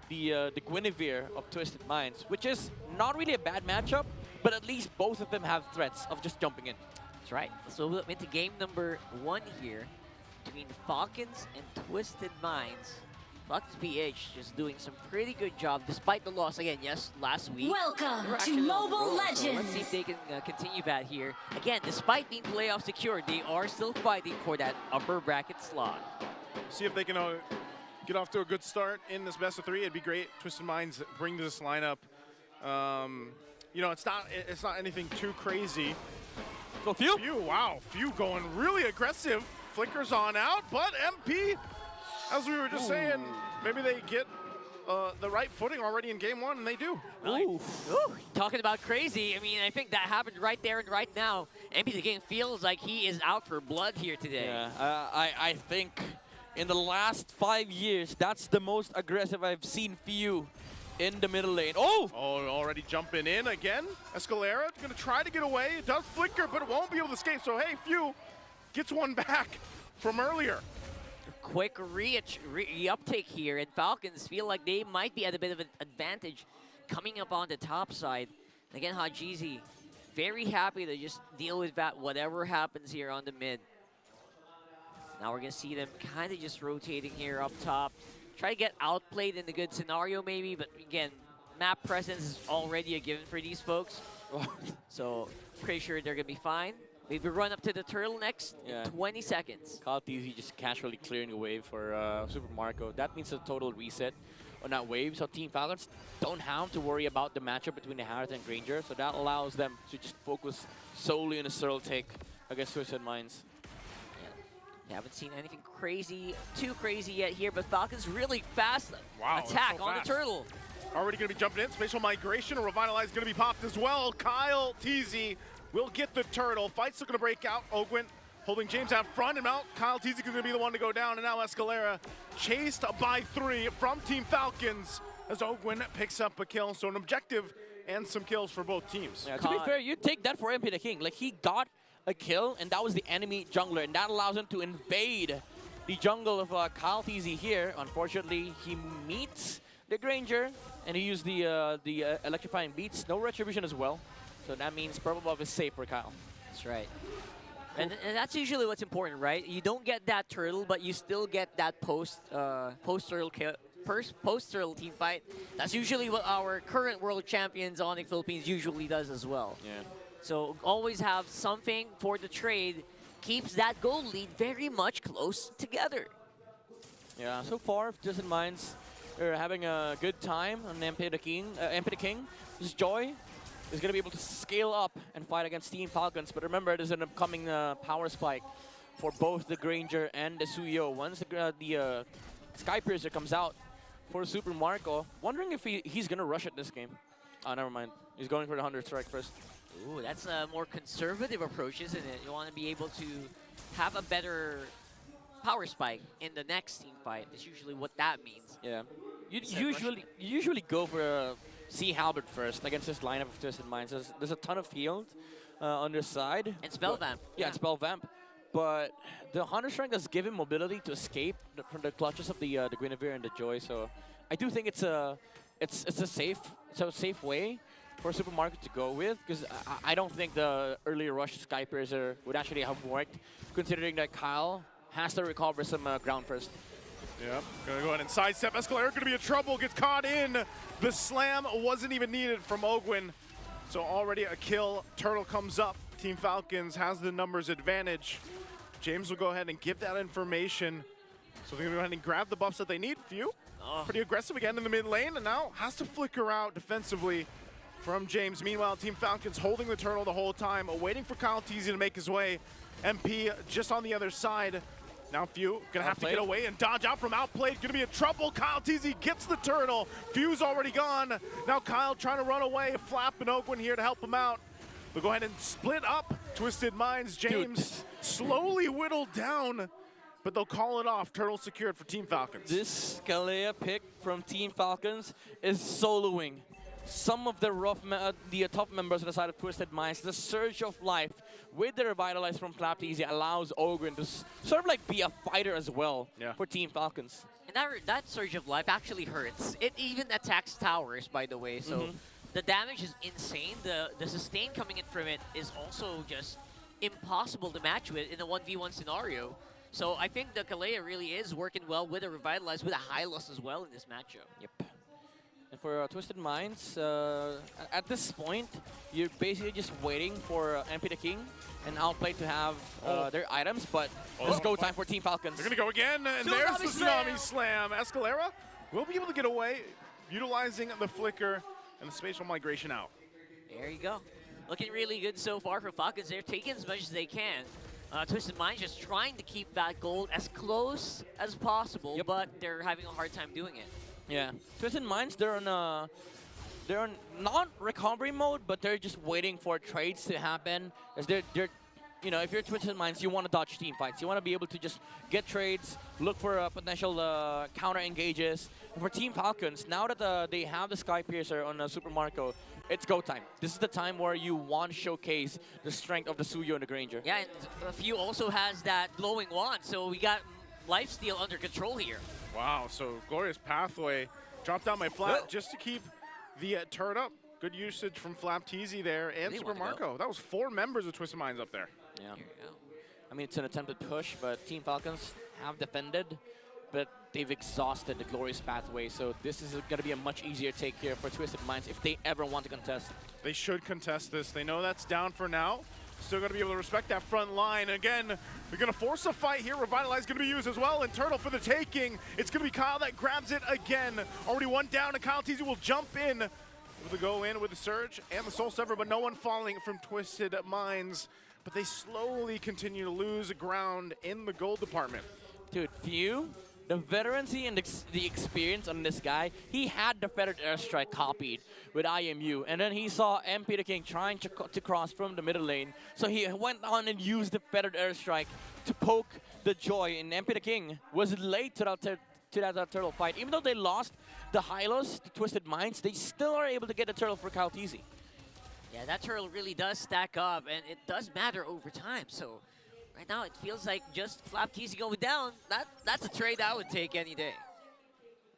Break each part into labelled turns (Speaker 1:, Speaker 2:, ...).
Speaker 1: the Guinevere of Twisted Minds, which is not really a bad matchup, but at least both of them have threats of just jumping in.
Speaker 2: That's right. So we'll into game number 1 here between Falcons and Twisted Minds. FALCONS PH just doing some pretty good job despite the loss again. Yes, last week.
Speaker 3: Welcome to Mobile Legends.
Speaker 2: So let's see if they can continue that here. Again, despite being playoff secured, they are still fighting for that upper bracket slot.
Speaker 4: See if they can get off to a good start in this best of 3. It'd be great. Twisted Minds bring this lineup. You know, it's not anything too crazy.
Speaker 1: So Few,
Speaker 4: wow, Few going really aggressive. Flickers on out, but MP, as we were just saying, maybe they get the right footing already in game 1, and they do.
Speaker 2: Ooh. Talking about crazy, I mean, I think that happened right there and right now. MP the game feels like he is out for blood here today.
Speaker 1: Yeah, I think in the last 5 years, that's the most aggressive I've seen Few in the middle lane. Oh,
Speaker 4: already jumping in again. Escalera gonna try to get away. It does flicker, but it won't be able to escape. So hey, Few gets one back from earlier.
Speaker 2: Quick re-uptake here, and Falcons feel like they might be at a bit of an advantage coming up on the top side. Again, Hajizi very happy to just deal with that whatever happens here on the mid. Now we're gonna see them kind of just rotating here up top. Try to get outplayed in the good scenario maybe, but again, map presence is already a given for these folks. So pretty sure they're gonna be fine. Maybe run up to the turtle next in 20 seconds.
Speaker 1: KyleTzy just casually clearing the wave for Super Marco. That means a total reset on that wave. So Team Falcons don't have to worry about the matchup between the Harriet and Granger. So that allows them to just focus solely on a Searle take against Twisted Minds.
Speaker 2: Yeah. Haven't seen anything too crazy yet here, but Falcons really fast attack on the turtle.
Speaker 4: Already going to be jumping in. Spatial Migration, or Revitalize going to be popped as well. KyleTzy will get the turtle. Fight's still going to break out. Ogwin holding James out front, and now KyleTzy is going to be the one to go down, and now Escalera chased by 3 from Team Falcons as Ogwin picks up a kill. So an objective and some kills for both teams.
Speaker 1: Yeah, to be fair, you take that for MP the King. Like, he got a kill, and that was the enemy jungler, and that allows him to invade the jungle of KyleTzy here. Unfortunately, he meets the Granger, and he used the electrifying beats. No retribution as well. So that means purple buff is safe for Kyle.
Speaker 2: That's right. And that's usually what's important, right? You don't get that turtle, but you still get that post-turtle team fight. That's usually what our current world champions on the Philippines usually does as well.
Speaker 1: Yeah.
Speaker 2: So always have something for the trade. Keeps that goal lead very much close together.
Speaker 1: Yeah, so far, Twisted Minds are having a good time on MP the King. This Joy is going to be able to scale up and fight against Team Falcons. But remember, there's an upcoming power spike for both the Granger and the Suyo. Once the Skypiercer comes out for Super Marco, wondering if he's going to rush it this game. Oh, never mind. He's going for the 100 strike first.
Speaker 2: Ooh, that's a more conservative approach, isn't it? You want to be able to have a better power spike in the next team fight. That's usually what that means.
Speaker 1: Yeah. You usually go for a Sea Halberd first against this lineup of Twisted Minds. There's a ton of healed on their side.
Speaker 2: And Spell Vamp.
Speaker 1: Yeah, and Spell Vamp. But the 100 strength does give him mobility to escape from the clutches of the Guinevere and the Joy. So I do think it's a safe way for Super Market to go with, because I don't think the early rush Skypiercer would actually have worked, considering that Kyle has to recover some ground first.
Speaker 4: Yep, gonna go ahead and sidestep. Escalera gonna be in trouble, gets caught in. The slam wasn't even needed from Ogwin. So already a kill. Turtle comes up. Team Falcons has the numbers advantage. James will go ahead and give that information. So they're gonna go ahead and grab the buffs that they need. Few, pretty aggressive again in the mid lane, and now has to flicker out defensively from James. Meanwhile, Team Falcons holding the turtle the whole time, waiting for KyleTzy to make his way. MP just on the other side. Now Few gonna have to get away and dodge out from outplayed. Gonna be in trouble. KyleTzy gets the turtle. Few's already gone. Now Kyle trying to run away. Flap and Ogwin here to help him out. They'll go ahead and split up. Twisted Minds. James slowly whittled down, but they'll call it off. Turtle secured for Team Falcons.
Speaker 1: This Kalea pick from Team Falcons is soloing some of the top members on the side of Twisted Minds. The Surge of Life with the Revitalize from KyleTzy allows Ogwin to sort of like be a fighter as well for Team Falcons.
Speaker 2: And And that Surge of Life actually hurts. It even attacks towers, by the way, so the damage is insane. The sustain coming in from it is also just impossible to match with in a 1v1 scenario. So I think the Kalea really is working well with a Revitalize, with a Hylos as well in this matchup.
Speaker 1: Yep. And for Twisted Minds, at this point, you're basically just waiting for MP the King and Outplay to have their items, but it's go time for Team Falcons.
Speaker 4: They're going to go again, and there's the Tsunami Slam. Escalera will be able to get away, utilizing the Flicker and the Spatial Migration out.
Speaker 2: There you go. Looking really good so far for Falcons. They're taking as much as they can. Twisted Minds just trying to keep that gold as close as possible, but they're having a hard time doing it.
Speaker 1: Yeah, Twisted Minds, they're on not recovery mode, but they're just waiting for trades to happen. As they're you know, if you're Twisted Minds, you want to dodge team fights. You want to be able to just get trades, look for potential counter engages. And for Team Falcons, now that they have the Sky Piercer on Super Marco, it's go time. This is the time where you want to showcase the strength of the Suyo and the Granger.
Speaker 2: Yeah, and a few also has that glowing wand, so we got lifesteal under control here.
Speaker 4: Wow, so Glorious Pathway dropped down my flat just to keep the turret up. Good usage from Flapteezy there and Super Marco. That was 4 members of Twisted Minds up there.
Speaker 1: Yeah. I mean, it's an attempted push, but Team Falcons have defended, but they've exhausted the Glorious Pathway, so this is going to be a much easier take here for Twisted Minds if they ever want to contest.
Speaker 4: They should contest this. They know that's down for now. Still going to be able to respect that front line. Again, they're going to force a fight here. Revitalize going to be used as well, and Turtle for the taking. It's going to be Kyle that grabs it again. Already one down, and Kyle Teasy will jump in. Able to go in with the Surge and the Soul Sever, but no one falling from Twisted Minds. But they slowly continue to lose ground in the gold department.
Speaker 1: Dude, Few, the veterancy and the experience on this guy, he had the Feathered Airstrike copied with IMU, and then he saw MP the King trying to cross from the middle lane, so he went on and used the Feathered Airstrike to poke the Joy, and MP the King was late to that turtle fight. Even though they lost the Hylos, the Twisted Minds, they still are able to get the turtle for Kalteezy.
Speaker 2: Yeah, that turtle really does stack up, and it does matter over time, so right now it feels like just Flapteezy going down, that's a trade I would take any day.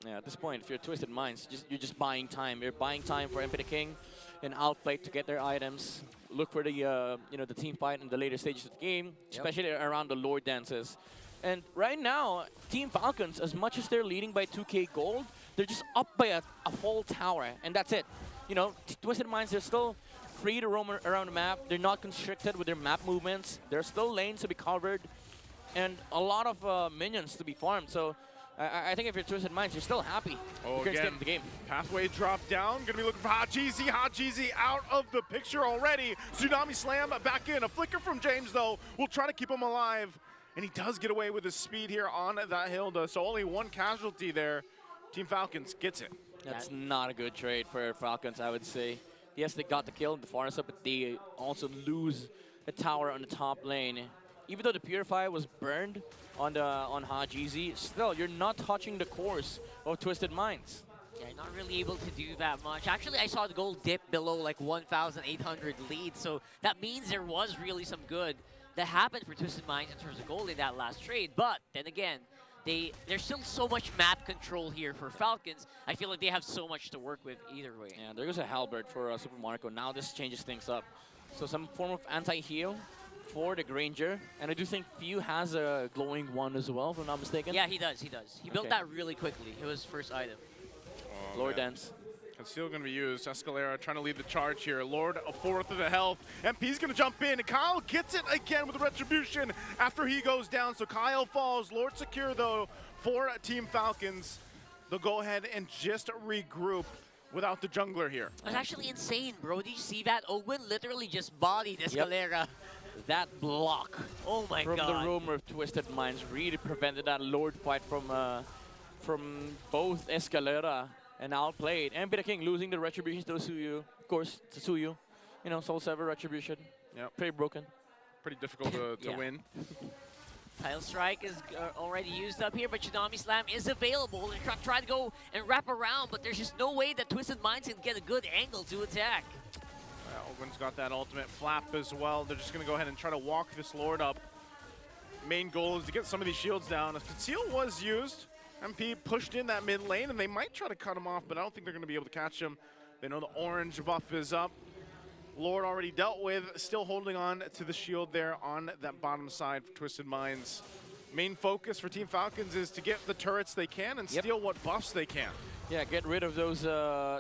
Speaker 1: Yeah, at this point, if you're Twisted Minds, you're just buying time. You're buying time for MP the King and Outplay to get their items. Look for the you know, the team fight in the later stages of the game, especially around the Lord dances. And right now, Team Falcons, as much as they're leading by 2k gold, they're just up by a whole tower, and that's it. You know, Twisted Minds, they're still free to roam around the map. They're not constricted with their map movements. There's still lanes to be covered, and a lot of minions to be farmed. So I think if you're Twisted Minds, you're still happy.
Speaker 4: Oh,
Speaker 1: again,
Speaker 4: again,
Speaker 1: the game.
Speaker 4: Pathway drop down. Gonna be looking for Hajizi. Hajizi out of the picture already. Tsunami Slam back in. A flicker from James, though, will try to keep him alive. And he does get away with his speed here on that Hilda. So only one casualty there. Team Falcons gets it.
Speaker 1: That's not a good trade for Falcons, I would say. Yes, they got the kill in the far side, but they also lose a tower on the top lane. Even though the Purify was burned on Hajizi, still, you're not touching the course of Twisted Minds.
Speaker 2: Yeah, not really able to do that much. Actually, I saw the gold dip below like 1,800 lead, so that means there was really some good that happened for Twisted Minds in terms of gold in that last trade. But then again, there's still so much map control here for Falcons. I feel like they have so much to work with either way.
Speaker 1: Yeah, there goes a Halberd for Super Marco. Now this changes things up. So some form of anti-heal for the Granger. And I do think Few has a glowing one as well, if I'm not mistaken.
Speaker 2: Yeah, he does, he does. He built that really quickly. It was his first item.
Speaker 4: Oh,
Speaker 1: Lord Dance.
Speaker 4: It's still going to be used. Escalera trying to lead the charge here. Lord, a fourth of the health. MP's going to jump in. Kyle gets it again with the Retribution after he goes down. So Kyle falls. Lord secure, though, for Team Falcons. They'll go ahead and just regroup without the jungler here.
Speaker 2: It was actually insane, bro. Did you see that? Owen literally just bodied Escalera.
Speaker 1: That block
Speaker 2: oh my
Speaker 1: from
Speaker 2: god.
Speaker 1: the rumor of Twisted Minds really prevented that Lord fight from both Escalera and Outplayed. MP the King losing the Retribution to Suyu. Of course, to Suyu. You know, Soul Sever Retribution.
Speaker 4: Yep.
Speaker 1: Pretty broken.
Speaker 4: Pretty difficult to win.
Speaker 2: Tile Strike is already used up here, but Tsunami Slam is available. They're trying to go and wrap around, but there's just no way that Twisted Minds can get a good angle to attack.
Speaker 4: Ogwen's got that ultimate flap as well. They're just going to go ahead and try to walk this Lord up. Main goal is to get some of these shields down. A conceal was used. MP pushed in that mid lane, and they might try to cut him off, but I don't think they're going to be able to catch him. They know the orange buff is up. Lord already dealt with, still holding on to the shield there on that bottom side for Twisted Minds. Main focus for Team Falcons is to get the turrets they can and steal what buffs they can.
Speaker 1: Yeah, get rid of those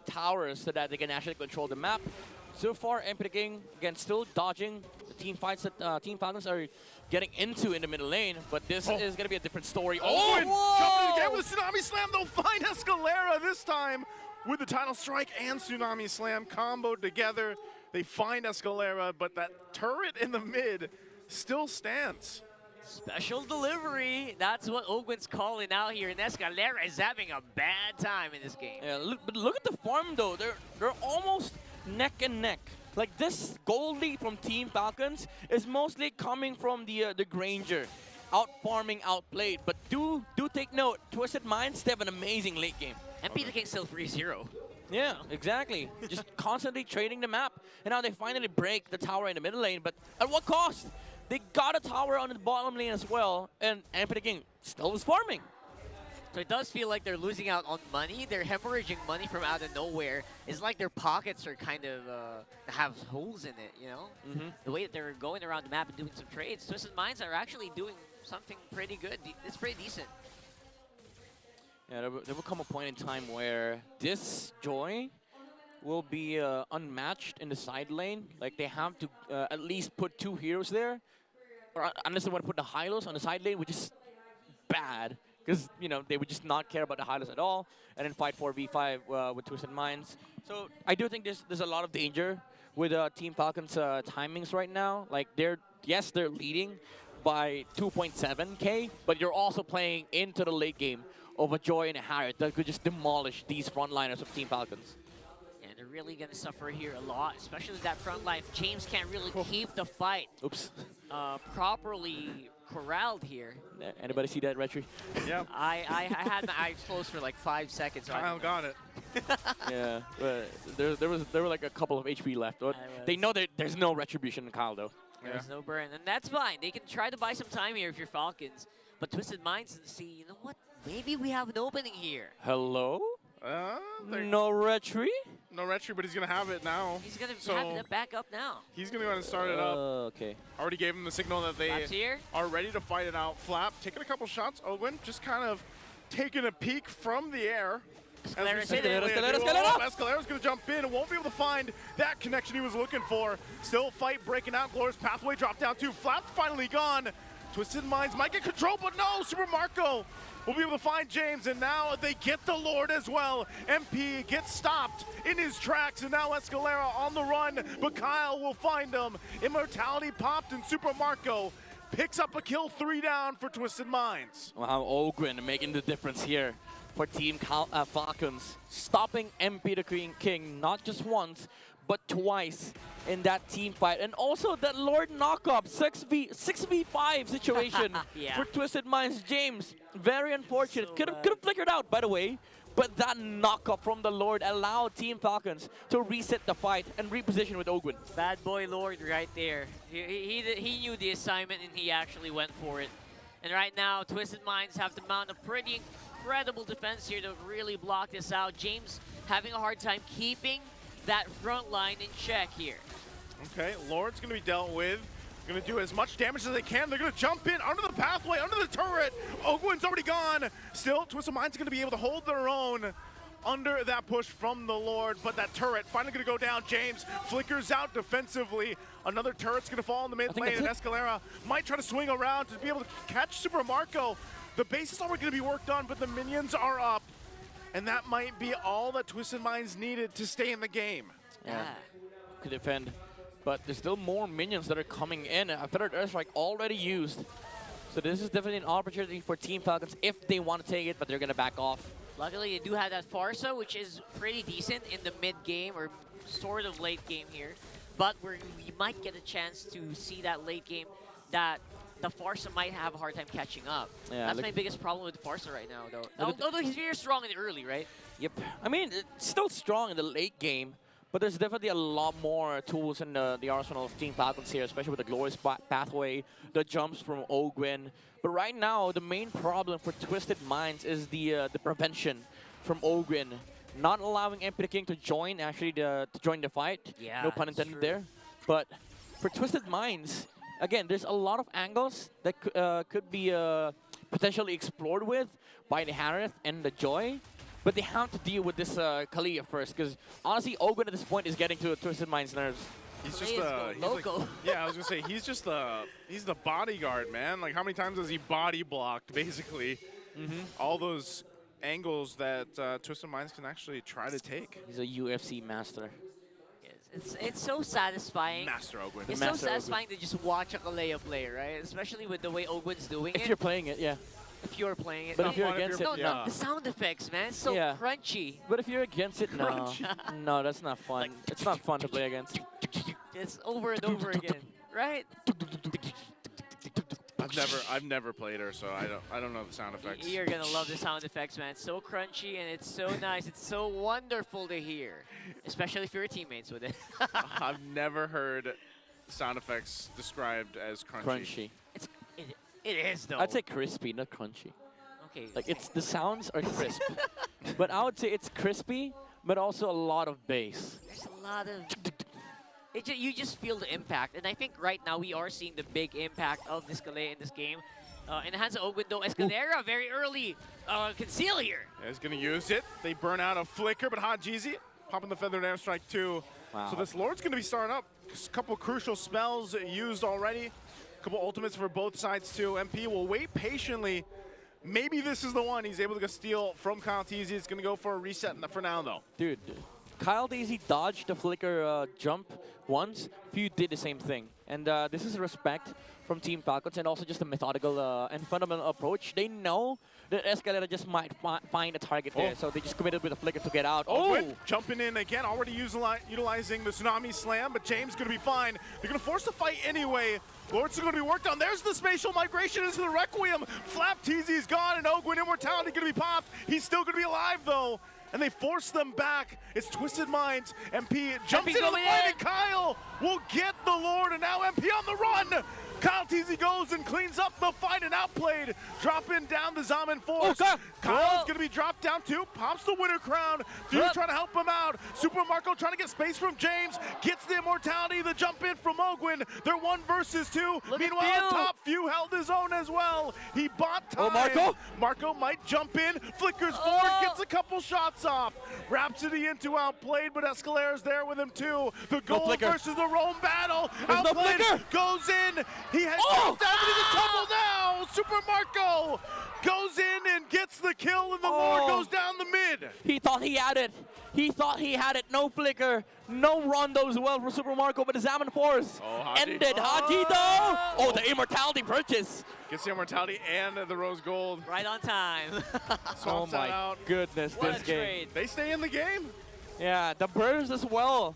Speaker 1: towers so that they can actually control the map. So far, MP King, again, still dodging the team fights that Team Falcons are getting into in the middle lane, but this is going to be a different story.
Speaker 4: Oh, and jumping again with a Tsunami Slam. They'll find Escalera this time with the Tidal Strike and Tsunami Slam comboed together. They find Escalera, but that turret in the mid still stands.
Speaker 2: Special delivery. That's what Ogwin's calling out here, and Escalera is having a bad time in this game.
Speaker 1: Yeah, but look at the farm though. They're almost neck and neck. Like this gold lead from Team Falcons is mostly coming from the Granger, out farming, outplayed. But do take note, Twisted Minds, they have an amazing late game.
Speaker 2: MP the King still 3-0.
Speaker 1: Yeah, exactly. Just constantly trading the map, and now they finally break the tower in the middle lane. But at what cost? They got a tower on the bottom lane as well, and MP the King still is farming.
Speaker 2: So it does feel like they're losing out on money. They're hemorrhaging money from out of nowhere. It's like their pockets are kind of have holes in it, you know? The way that they're going around the map and doing some trades. Twisted Minds are actually doing something pretty good. It's pretty decent.
Speaker 1: Yeah, there will come a point in time where this Joy will be unmatched in the side lane. Like, they have to at least put 2 heroes there. Or unless they want to put the Hylos on the side lane, which is bad. Because, you know, they would just not care about the Hylos at all. And then fight 4v5 with Twisted Minds. So I do think there's a lot of danger with Team Falcons' timings right now. Like, they're leading by 2.7K, but you're also playing into the late game of a Joy and a Harriet that could just demolish these frontliners of Team Falcons.
Speaker 2: And they're really going to suffer here a lot, especially that front line. James can't really keep the fight properly corralled here.
Speaker 1: Anybody see that, Retry?
Speaker 4: Yeah.
Speaker 2: I had my eyes closed for like 5 seconds.
Speaker 4: Kyle got it.
Speaker 1: Yeah, but there were like a couple of HP left. But they know that there's no retribution in Kyle though.
Speaker 2: There's no burn, and that's fine. They can try to buy some time here if you're Falcons. But Twisted Minds see, you know what? Maybe we have an opening here.
Speaker 1: Hello? No retry?
Speaker 4: No retry, but he's going to have it now.
Speaker 2: He's going to have it back up now.
Speaker 4: He's going to go ahead and start it up.
Speaker 1: Okay.
Speaker 4: Already gave him the signal that they are ready to fight it out. Flap taking a couple shots. Ogwin just kind of taking a peek from the air.
Speaker 2: Escalera's
Speaker 4: going to jump in and won't be able to find that connection he was looking for. Still fight breaking out. Glorious Pathway dropped down too. Flap's finally gone. Twisted Minds might get control, but no, Super Marco will be able to find James, and now they get the Lord as well. MP gets stopped in his tracks, and now Escalera on the run, but Kyle will find him. Immortality popped, and Super Marco picks up a kill, 3 down for Twisted Minds.
Speaker 1: Wow, Ogwin making the difference here for Team Falcons. Stopping MP the King not just once, but twice in that team fight. And also that Lord knockup, 6v5 situation for Twisted Minds. James, very unfortunate. Could have flickered out, by the way. But that knockup from the Lord allowed Team Falcons to reset the fight and reposition with Ogwin.
Speaker 2: Bad boy Lord right there. He knew the assignment and he actually went for it. And right now, Twisted Minds have to mount a pretty incredible defense here to really block this out. James having a hard time keeping that front line in check here.
Speaker 4: Okay, Lord's going to be dealt with. Going to do as much damage as they can. They're going to jump in under the pathway, under the turret. Ogwin's already gone. Still, Twisted Minds going to be able to hold their own under that push from the Lord, but that turret finally going to go down. James flickers out defensively. Another turret's going to fall in the mid lane, and Escalera might try to swing around to be able to catch Super Marco. The base is already going to be worked on, but the minions are up. And that might be all that Twisted Minds needed to stay in the game.
Speaker 1: Yeah, could defend. But there's still more minions that are coming in. A Feathered Airstrike already used. So this is definitely an opportunity for Team Falcons if they want to take it, but they're going to back off.
Speaker 2: Luckily, they do have that Farsa, which is pretty decent in the mid-game or sort of late game here. But we might get a chance to see that late game that the Farsa might have a hard time catching up. Yeah, that's my biggest problem with Farsa right now, though. Although he's very strong in the early, right?
Speaker 1: Yep. I mean, it's still strong in the late game, But there's definitely a lot more tools in the arsenal of Team Falcons here, especially with the glorious pathway, the jumps from Ogwin. But right now, the main problem for Twisted Minds is the prevention from Ogwin, not allowing MP King to join to join the fight.
Speaker 2: Yeah,
Speaker 1: no pun intended there. But for Twisted Minds, again, there's a lot of angles that could be potentially explored with by the Harith and the Joy. But they have to deal with this Kalia first, because honestly, Ogwin at this point is getting to Twisted Mind's nerves.
Speaker 4: He's just
Speaker 2: loco.
Speaker 4: yeah, I was gonna say he's the bodyguard, man. Like how many times has he body blocked basically all those angles that Twisted Minds can actually try to take.
Speaker 1: He's a UFC master.
Speaker 2: It's so satisfying.
Speaker 4: Master Ogwin.
Speaker 2: It's so satisfying to just watch a Kalea play, right? Especially with the way Ogwin's doing it.
Speaker 1: If you're playing it, yeah.
Speaker 2: If you're playing it.
Speaker 1: But if you're against it,
Speaker 2: no,
Speaker 1: no.
Speaker 2: the sound effects, man. It's so crunchy.
Speaker 1: But if you're against it, no. No, that's not fun. Like, it's not fun to play against.
Speaker 2: It's over and over again, right?
Speaker 4: I've never played her, so I don't know the sound effects.
Speaker 2: You're gonna love the sound effects, man. It's so crunchy and it's so nice. It's so wonderful to hear, especially if you're teammates with it.
Speaker 4: I've never heard sound effects described as crunchy.
Speaker 2: It is though.
Speaker 1: I'd say crispy, not crunchy.
Speaker 2: Okay.
Speaker 1: Like the sounds are crisp, but I would say it's crispy, but also a lot of bass.
Speaker 2: There's a lot of. You just feel the impact, and I think right now we are seeing the big impact of this Kalea in this game. In the hands of Ogwin, though, Escalera very early conceal here.
Speaker 4: Yeah, he's gonna use it. They burn out a flicker, but Hajizi popping the feathered airstrike too.
Speaker 1: Wow.
Speaker 4: So this Lord's gonna be starting up. A couple crucial spells used already. A couple ultimates for both sides too. MP will wait patiently. Maybe this is the one he's able to go steal from Kyle Teasy. It's gonna go for a reset for now though.
Speaker 1: Dude, Kyle Daisy dodged the flicker jump once. Few did the same thing. And this is respect from Team Falcons and also just a methodical and fundamental approach. They know that Escalera just might find a target there, so they just committed with a flicker to get out.
Speaker 4: Oh! Jumping in again, already utilizing the Tsunami Slam, but James going to be fine. They're going to force the fight anyway. Lord's going to be worked on. There's the spatial migration into the Requiem. Flap Teasy's gone, and Ogwin Immortality going to be popped. He's still going to be alive, though. And they force them back. It's Twisted Minds. MP jumps into the fight, and Kyle will get the Lord, and now MP on the run. Kyle Teasy goes and cleans up the fight and outplayed. Dropping down the Zaman Force. Kyle's going to be dropped down too. Pops the winner crown. Few trying to help him out. Super Marco trying to get space from James. Gets the immortality. The jump in from Ogwin. They're 1 versus 2. Meanwhile, on top, Few held his own as well. He bought time. Marco might jump in. Flickers forward. Gets a couple shots off. Rhapsody into outplayed, but Escalera's there with him too. The gold versus the Rome battle. Outplayed goes in. He has jumped out into the tumble now. Super Marco goes in and gets the kill, and the Lord goes down the mid.
Speaker 1: He thought he had it. He thought he had it. No flicker. No rondo as well for Super Marco, but the Zaman Force ended. Haji though. Oh, the immortality purchase.
Speaker 4: Gets the immortality and the rose gold.
Speaker 2: Right on time.
Speaker 1: Oh my goodness, this game.
Speaker 4: They stay in the game.
Speaker 1: Yeah, the burst as well.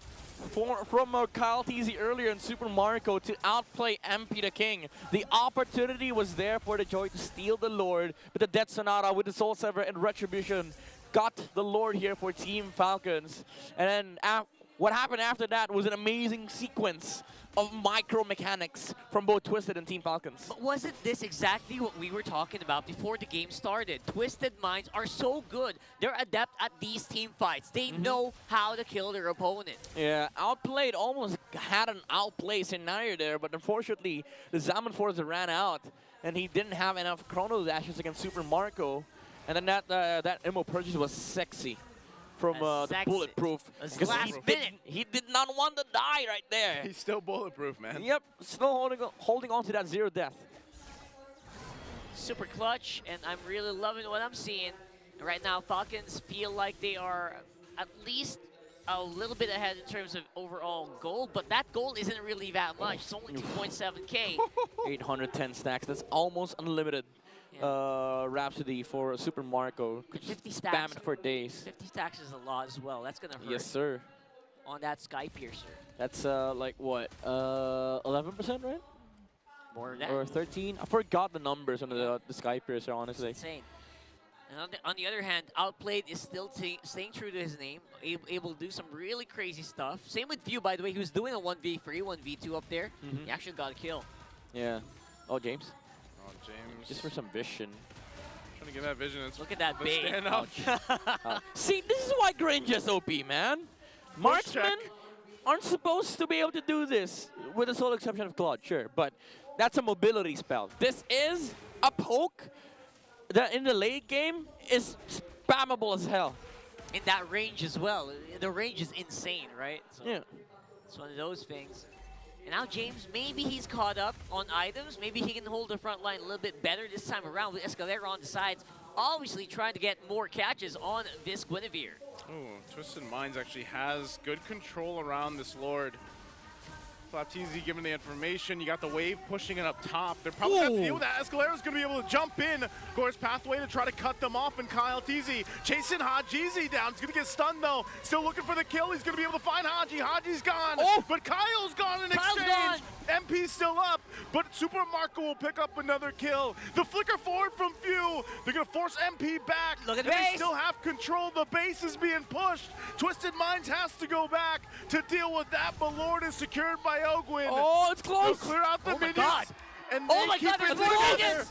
Speaker 1: From Kyle Teasy earlier in Super Marco to outplay MP the King. The opportunity was there for the Joy to steal the Lord, but the Death Sonata with the Soul Sever and Retribution got the Lord here for Team Falcons. And then what happened after that was an amazing sequence of micro mechanics from both Twisted and Team Falcons.
Speaker 2: But wasn't this exactly what we were talking about before the game started? Twisted Minds are so good. They're adept at these team fights. They know how to kill their opponent.
Speaker 1: Yeah, outplayed, almost had an outplay scenario there, but unfortunately, the Zaman Force ran out, and he didn't have enough Chrono Dashes against Super Marco. And then that Immo purchase was sexy from the Bulletproof. He did not want to die right there.
Speaker 4: He's still bulletproof, man.
Speaker 1: Yep, still holding on to that 0 death.
Speaker 2: Super clutch, and I'm really loving what I'm seeing. Right now, Falcons feel like they are at least a little bit ahead in terms of overall gold, but that gold isn't really that much. It's only 2.7K.
Speaker 1: 810 stacks. That's almost unlimited. Rhapsody for Super Marco. Could
Speaker 2: 50
Speaker 1: just
Speaker 2: stacks.
Speaker 1: spam it for days.
Speaker 2: 50 stacks is a lot as well. That's going to hurt.
Speaker 1: Yes, sir.
Speaker 2: On that Sky Piercer.
Speaker 1: That's like what? 11%, right?
Speaker 2: More than that.
Speaker 1: Or 13? I forgot the numbers on the Sky Piercer, honestly.
Speaker 2: It's insane. And on the other hand, Outplayed is still staying true to his name, able to do some really crazy stuff. Same with View, by the way. He was doing a 1v3, 1v2 up there. He actually got a kill.
Speaker 1: Yeah. Oh, James.
Speaker 4: Oh, James.
Speaker 1: Just for some vision.
Speaker 4: Trying to get that vision. It's
Speaker 2: Look at that bait.
Speaker 4: stand up.
Speaker 1: See, this is why Grinja's OP, man. Marksmen aren't supposed to be able to do this, with the sole exception of Claude, sure. But that's a mobility spell. This is a poke that in the late game is spammable as hell.
Speaker 2: In that range as well. The range is insane, right? So
Speaker 1: Yeah.
Speaker 2: it's one of those things. And now James, maybe he's caught up on items. Maybe he can hold the front line a little bit better this time around with Escalera on the sides. Obviously trying to get more catches on this Guinevere.
Speaker 4: Oh, Twisted Minds actually has good control around this Lord. Flapteezy giving the information. You got the wave pushing it up top. They're probably going to have to deal with that. Escalera's going to be able to jump in. Of course, Pathway to try to cut them off, and Kyle Teasy chasing Hajizi down. He's going to get stunned, though. Still looking for the kill. He's going to be able to find Haji. Haji's gone, but Kyle's gone in exchange. MP's still up, but Super Marco will pick up another kill. The flicker forward from Few. They're going to force MP back.
Speaker 2: Look at the
Speaker 4: They
Speaker 2: base.
Speaker 4: still have control. The base is being pushed. Twisted Minds has to go back to deal with that, but Lord is secured by Ogwin.
Speaker 1: Oh, it's
Speaker 4: They'll
Speaker 1: close.
Speaker 4: clear out the
Speaker 2: Oh my
Speaker 4: minions.
Speaker 2: God.
Speaker 4: And
Speaker 2: Oh
Speaker 4: they
Speaker 2: my
Speaker 4: keep
Speaker 2: God,
Speaker 4: it
Speaker 2: there's more
Speaker 4: together.
Speaker 2: minions.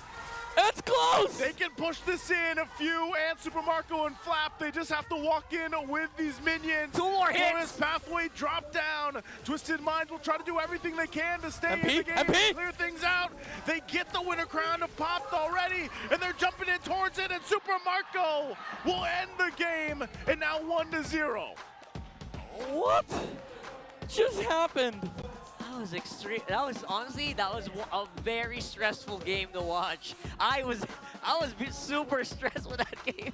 Speaker 1: It's close.
Speaker 4: They can push this in. A Few and Super Marco and Flap. They just have to walk in with these minions.
Speaker 2: 2 more hits.
Speaker 4: Forest Pathway drop down. Twisted Minds will try to do everything they can to stay in
Speaker 1: MP,
Speaker 4: the game
Speaker 1: MP.
Speaker 4: and clear things out. They get the winner crown popped already, and they're jumping in towards it, and Super Marco will end the game, and now 1-0.
Speaker 1: What just happened?
Speaker 2: That was extreme. That was honestly, that was a very stressful game to watch. I was super stressed with that game.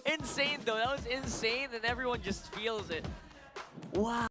Speaker 2: Insane though. That was insane, and everyone just feels it. Wow.